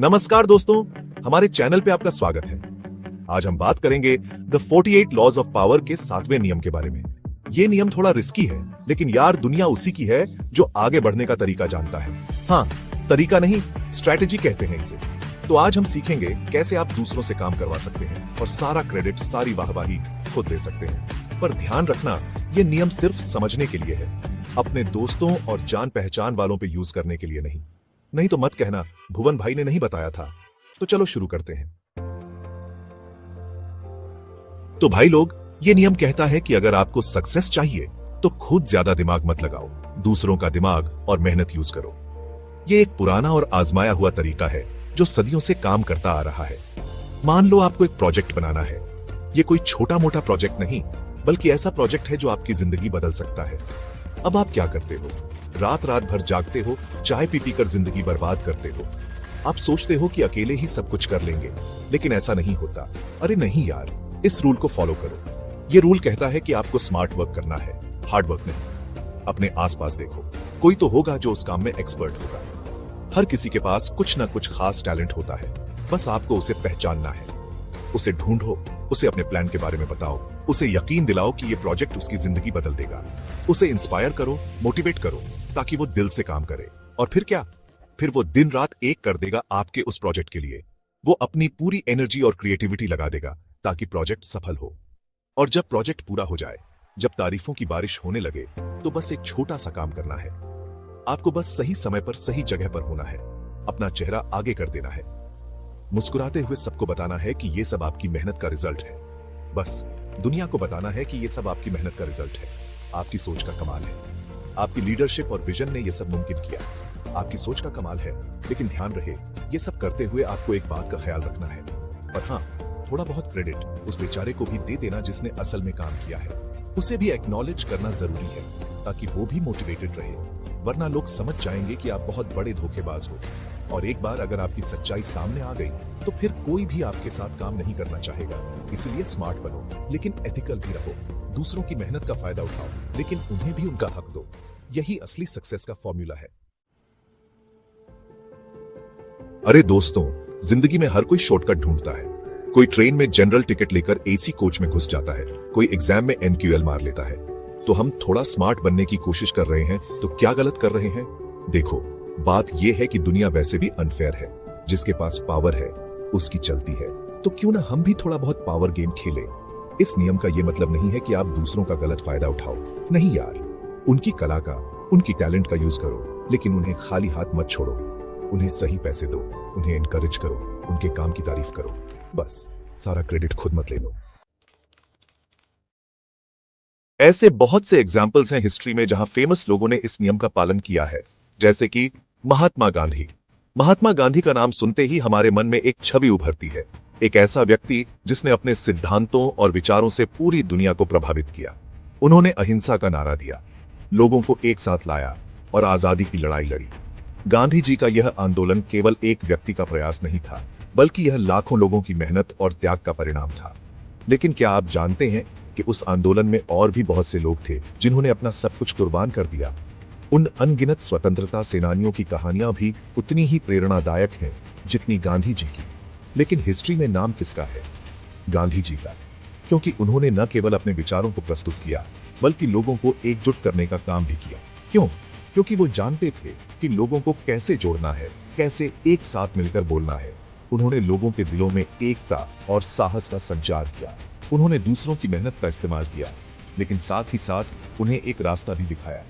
नमस्कार दोस्तों, हमारे चैनल पे आपका स्वागत है। आज हम बात करेंगे द 48 लॉज ऑफ पावर के 7वें नियम के बारे में। ये नियम थोड़ा रिस्की है, लेकिन यार दुनिया उसी की है जो आगे बढ़ने का तरीका जानता है। हाँ, तरीका नहीं, स्ट्रैटेजी कहते हैं इसे। तो आज हम सीखेंगे कैसे आप दूसरों से काम करवा सकते हैं और सारा क्रेडिट, सारी वाहवाही खुद ले सकते हैं। पर ध्यान रखना, ये नियम सिर्फ समझने के लिए है, अपने दोस्तों और जान पहचान वालों पे यूज करने के लिए नहीं। नहीं तो मत कहना भुवन भाई ने नहीं बताया था। तो चलो शुरू करते हैं। तो भाई लोग, ये नियम कहता है कि अगर आपको सक्सेस चाहिए तो खुद ज्यादा दिमाग मत लगाओ, दूसरों का दिमाग और मेहनत यूज करो। ये एक पुराना और आजमाया हुआ तरीका है जो सदियों से काम करता आ रहा है। मान लो आपको एक प्रोजेक्ट बनाना है। ये कोई छोटा मोटा प्रोजेक्ट नहीं, बल्कि ऐसा प्रोजेक्ट है जो आपकी जिंदगी बदल सकता है। अब आप क्या करते हो? रात रात भर जागते हो, चाय पी पी कर जिंदगी बर्बाद करते हो। आप सोचते हो कि अकेले ही सब कुछ कर लेंगे, लेकिन ऐसा नहीं होता। अरे नहीं यार, इस रूल को फॉलो करो। ये रूल कहता है कि आपको स्मार्ट वर्क करना है, हार्ड वर्क नहीं। अपने आसपास देखो, कोई तो होगा जो उस काम में एक्सपर्ट होगा। हर किसी के पास कुछ ना कुछ खास टैलेंट होता है, बस आपको उसे पहचानना है। उसे ढूंढो, उसे अपने प्लान के बारे में बताओ, उसे यकीन दिलाओ कि ये प्रोजेक्ट उसकी जिंदगी बदल देगा। उसे इंस्पायर करो, मोटिवेट करो, ताकि वो दिल से काम करे। और फिर क्या? फिर वो दिन रात एक कर देगा आपके उस प्रोजेक्ट के लिए। वो अपनी पूरी एनर्जी और क्रिएटिविटी लगा देगा ताकि प्रोजेक्ट सफल हो। और जब प्रोजेक्ट पूरा हो जाए, जब तारीफों की बारिश होने लगे, तो बस एक छोटा सा काम करना है। आपको बस सही समय पर सही जगह पर होना है, अपना चेहरा आगे कर देना है, मुस्कुराते हुए सबको बताना है कि ये सब आपकी मेहनत का रिजल्ट है। बस दुनिया को बताना है कि ये सब आपकी मेहनत का रिजल्ट है, आपकी सोच का कमाल है। आपकी लीडरशिप और विजन ने यह सब मुमकिन किया। आपकी सोच का कमाल है, लेकिन ध्यान रहे, ये सब करते हुए आपको एक बात का ख्याल रखना है। और हाँ, थोड़ा बहुत क्रेडिट उस बेचारे को भी दे देना जिसने असल में काम किया है। उसे भी एक्नॉलेज करना जरूरी है, ताकि वो भी मोटिवेटेड रहे। वरना लोग समझ जाएंगे कि आप बहुत बड़े धोखेबाज हो। और एक बार अगर आपकी सच्चाई सामने आ गई, तो फिर कोई भी आपके साथ काम नहीं करना चाहेगा। इसलिए स्मार्ट बनो, लेकिन एथिकल भी रहो। दूसरों की मेहनत का फायदा उठाओ, लेकिन उन्हें भी उनका हक दो। यही असली सक्सेस का फॉर्मूला है। अरे दोस्तों, जिंदगी में हर कोई शॉर्टकट ढूंढता है। कोई ट्रेन में जनरल टिकट लेकर एसी कोच में घुस जाता है, कोई एग्जाम में एनक्यूएल मार लेता है। तो हम थोड़ा स्मार्ट बनने की कोशिश कर रहे हैं, तो क्या गलत कर रहे हैं? देखो, बात यह है कि दुनिया वैसे भी अनफेयर है। जिसके पास पावर है उसकी चलती है। तो क्यों ना हम भी थोड़ा बहुत पावर गेम खेलें। इस नियम का यह मतलब नहीं है कि आप दूसरों का गलत फायदा उठाओ। नहीं यार, उनकी कला का, उनकी टैलेंट का यूज करो, लेकिन उन्हें खाली हाथ मत छोड़ो। उन्हें सही पैसे दो, उन्हें एनकरेज करो, उनके काम की तारीफ करो। बस सारा क्रेडिट खुद मत ले लो। ऐसे बहुत से एग्जाम्पल्स हैं हिस्ट्री में जहां फेमस लोगों ने इस नियम का पालन किया है, जैसे कि महात्मा गांधी। महात्मा गांधी का नाम सुनते ही हमारे मन में एक छवि उभरती है, एक ऐसा व्यक्ति जिसने अपने सिद्धांतों और विचारों से पूरी दुनिया को प्रभावित किया। उन्होंने अहिंसा का नारा दिया, लोगों को एक साथ लाया और आजादी की लड़ाई लड़ी। गांधी जी का यह आंदोलन केवल एक व्यक्ति का प्रयास नहीं था, बल्कि यह लाखों लोगों की मेहनत और त्याग का परिणाम था। लेकिन क्या आप जानते हैं कि उस आंदोलन में और भी बहुत से लोग थे जिन्होंने अपना सब कुछ कुर्बान कर दिया। उन अनगिनत स्वतंत्रता सेनानियों की कहानियां भी उतनी ही प्रेरणादायक हैं जितनी गांधी जी की। लेकिन हिस्ट्री में नाम किसका है? गांधी जी का। क्योंकि उन्होंने न केवल अपने विचारों को प्रस्तुत किया, बल्कि लोगों को एकजुट करने का काम भी किया। क्यों? क्योंकि वो जानते थे कि लोगों को कैसे जोड़ना है, कैसे एक साथ मिलकर बोलना है। उन्होंने लोगों के दिलों में एकता और साहस का संचार किया। उन्होंने दूसरों की मेहनत का इस्तेमाल किया, लेकिन साथ ही साथ उन्हें एक रास्ता भी दिखाया।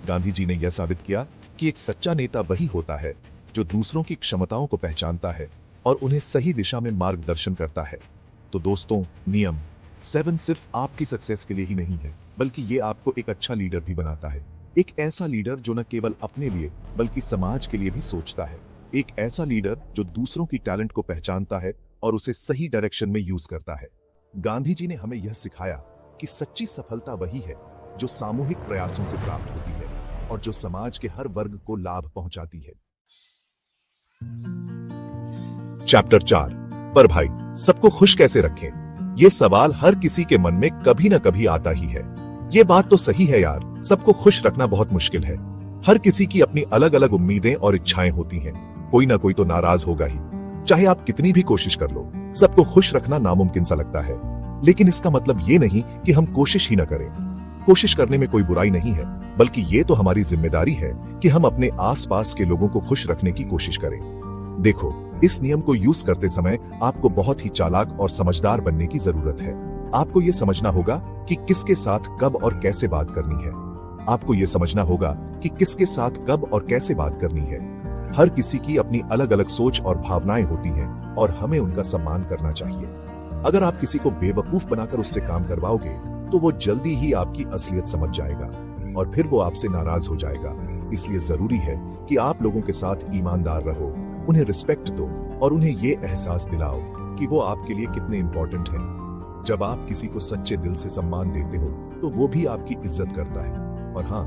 गांधी जी ने यह साबित किया कि एक सच्चा नेता वही होता है जो दूसरों की क्षमताओं को पहचानता है और उन्हें सही दिशा में मार्गदर्शन करता है। तो दोस्तों, नियम 7 सिर्फ आपकी सक्सेस के लिए ही नहीं है, बल्कि ये आपको एक अच्छा लीडर भी बनाता है। एक ऐसा लीडर जो न केवल अपने लिए बल्कि समाज के लिए भी सोचता है। एक ऐसा लीडर जो दूसरों की टैलेंट को पहचानता है और उसे सही डायरेक्शन में यूज करता है। गांधी जी ने हमें यह सिखाया कि सच्ची सफलता वही है जो सामूहिक प्रयासों से प्राप्त होती है और जो समाज के हर वर्ग को लाभ पहुंचाती है। चैप्टर 4। पर भाई, सबको खुश कैसे रखें? ये सवाल हर किसी के मन में कभी ना कभी आता ही है। ये बात तो सही है यार, सबको खुश रखना बहुत मुश्किल है। हर किसी की अपनी अलग अलग उम्मीदें और इच्छाएं होती हैं। कोई ना कोई तो नाराज होगा ही। चाहे आप कितनी भी कोशिश कर लो, सबको खुश रखना नामुमकिन सा लगता है। लेकिन इसका मतलब ये नहीं कि हम कोशिश ही ना करें। कोशिश करने में कोई बुराई नहीं है, बल्कि ये तो हमारी जिम्मेदारी है कि हम अपने आसपास के लोगों को खुश रखने की कोशिश करें। देखो, इस नियम को यूज करते समय आपको बहुत ही चालाक और समझदार बनने की जरूरत है। आपको ये समझना होगा कि किसके साथ कब और कैसे बात करनी है। आपको ये समझना होगा कि किसके साथ कब और कैसे बात करनी है। हर किसी की अपनी अलग अलग सोच और भावनाएं होती हैं और हमें उनका सम्मान करना चाहिए। अगर आप किसी को बेवकूफ बनाकर उससे काम करवाओगे तो वो जल्दी ही आपकी असलियत समझ जाएगा और फिर वो आपसे नाराज हो जाएगा। इसलिए जरूरी है कि आप लोगों के साथ ईमानदार रहो, उन्हें रिस्पेक्ट दो और उन्हें ये एहसास दिलाओ कि वो आपके लिए कितने इंपॉर्टेंट हैं। जब आप किसी को सच्चे दिल से सम्मान देते हो तो वो भी आपकी इज्जत करता है। और हाँ,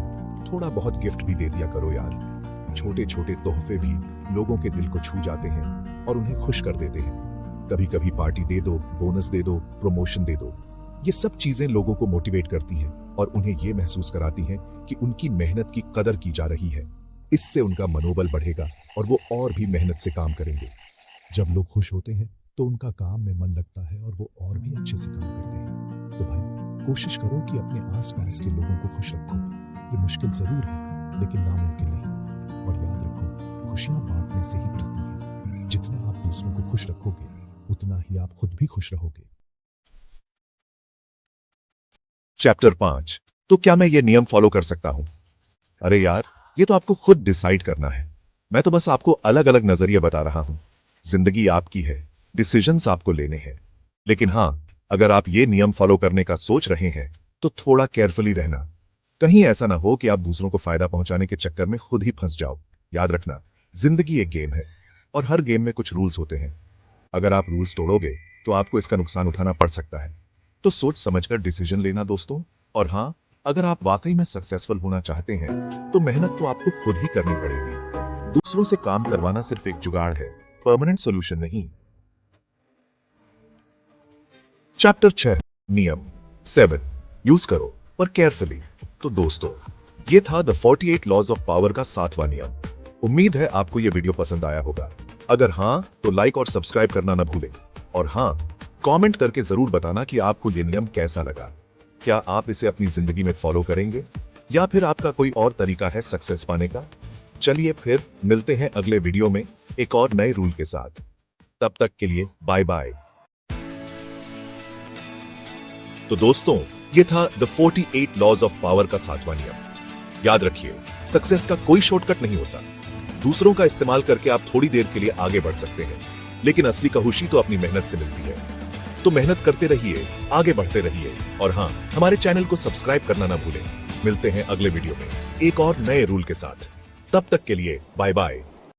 थोड़ा बहुत गिफ्ट भी दे दिया करो यार। छोटे छोटे तोहफे भी लोगों के दिल को छू जाते हैं और उन्हें खुश कर देते हैं। कभी कभी पार्टी दे दो, बोनस दे दो, प्रमोशन दे दो। ये सब चीजें लोगों को मोटिवेट करती हैं और उन्हें ये महसूस कराती हैं कि उनकी मेहनत की कदर की जा रही है। इससे उनका मनोबल बढ़ेगा और वो और भी मेहनत से काम करेंगे। जब लोग खुश होते हैं तो उनका काम में मन लगता है और वो और भी अच्छे से काम करते हैं। तो भाई, कोशिश करो कि अपने आसपास के लोगों को खुश रखो। ये मुश्किल जरूर है, लेकिन नामुमकिन नहीं। और याद रखो, खुशियां बांटने से ही बढ़ती हैं। जितना आप दूसरों को खुश रखोगे, उतना ही आप खुद भी खुश रहोगे। चैप्टर 5। तो क्या मैं ये नियम फॉलो कर सकता हूं? अरे यार, ये तो आपको खुद डिसाइड करना है। मैं तो बस आपको अलग अलग नजरिए बता रहा हूं। जिंदगी आपकी है, डिसीजंस आपको लेने हैं। लेकिन हां, अगर आप ये नियम फॉलो करने का सोच रहे हैं तो थोड़ा केयरफुली रहना। कहीं ऐसा ना हो कि आप दूसरों को फायदा पहुंचाने के चक्कर में खुद ही फंस जाओ। याद रखना, जिंदगी एक गेम है और हर गेम में कुछ रूल्स होते हैं। अगर आप रूल्स तोड़ोगे तो आपको इसका नुकसान उठाना पड़ सकता है। तो सोच समझकर डिसीजन लेना दोस्तों। और हाँ, अगर आप वाकई में सक्सेसफुल होना चाहते हैं तो मेहनत तो आपको खुद ही करनी पड़ेगी। दूसरों से काम करवाना सिर्फ एक जुगाड़ है, परमानेंट सॉल्यूशन नहीं। चैप्टर 6। नियम 7। यूज करो पर केयरफुली। तो दोस्तों, ये था द 48 लॉज ऑफ पावर का 7वां नियम। उम्मीद है आपको ये वीडियो पसंद आया होगा। अगर हाँ, तो लाइक और सब्सक्राइब करना ना भूलें। और हाँ, कमेंट करके जरूर बताना कि आपको ये नियम कैसा लगा। क्या आप इसे अपनी जिंदगी में फॉलो करेंगे या फिर आपका कोई और तरीका है सक्सेस पाने का? चलिए फिर मिलते हैं अगले वीडियो में एक और नए रूल के साथ। तब तक के लिए बाय बाय। तो दोस्तों, ये था द 48 लॉज ऑफ पावर का 7वां नियम। याद रखिए, सक्सेस का कोई शॉर्टकट नहीं होता। दूसरों का इस्तेमाल करके आप थोड़ी देर के लिए आगे बढ़ सकते हैं, लेकिन असली खुशी तो अपनी मेहनत से मिलती है। तो मेहनत करते रहिए, आगे बढ़ते रहिए और हाँ, हमारे चैनल को सब्सक्राइब करना ना भूलें। मिलते हैं अगले वीडियो में एक और नए रूल के साथ। तब तक के लिए बाय बाय।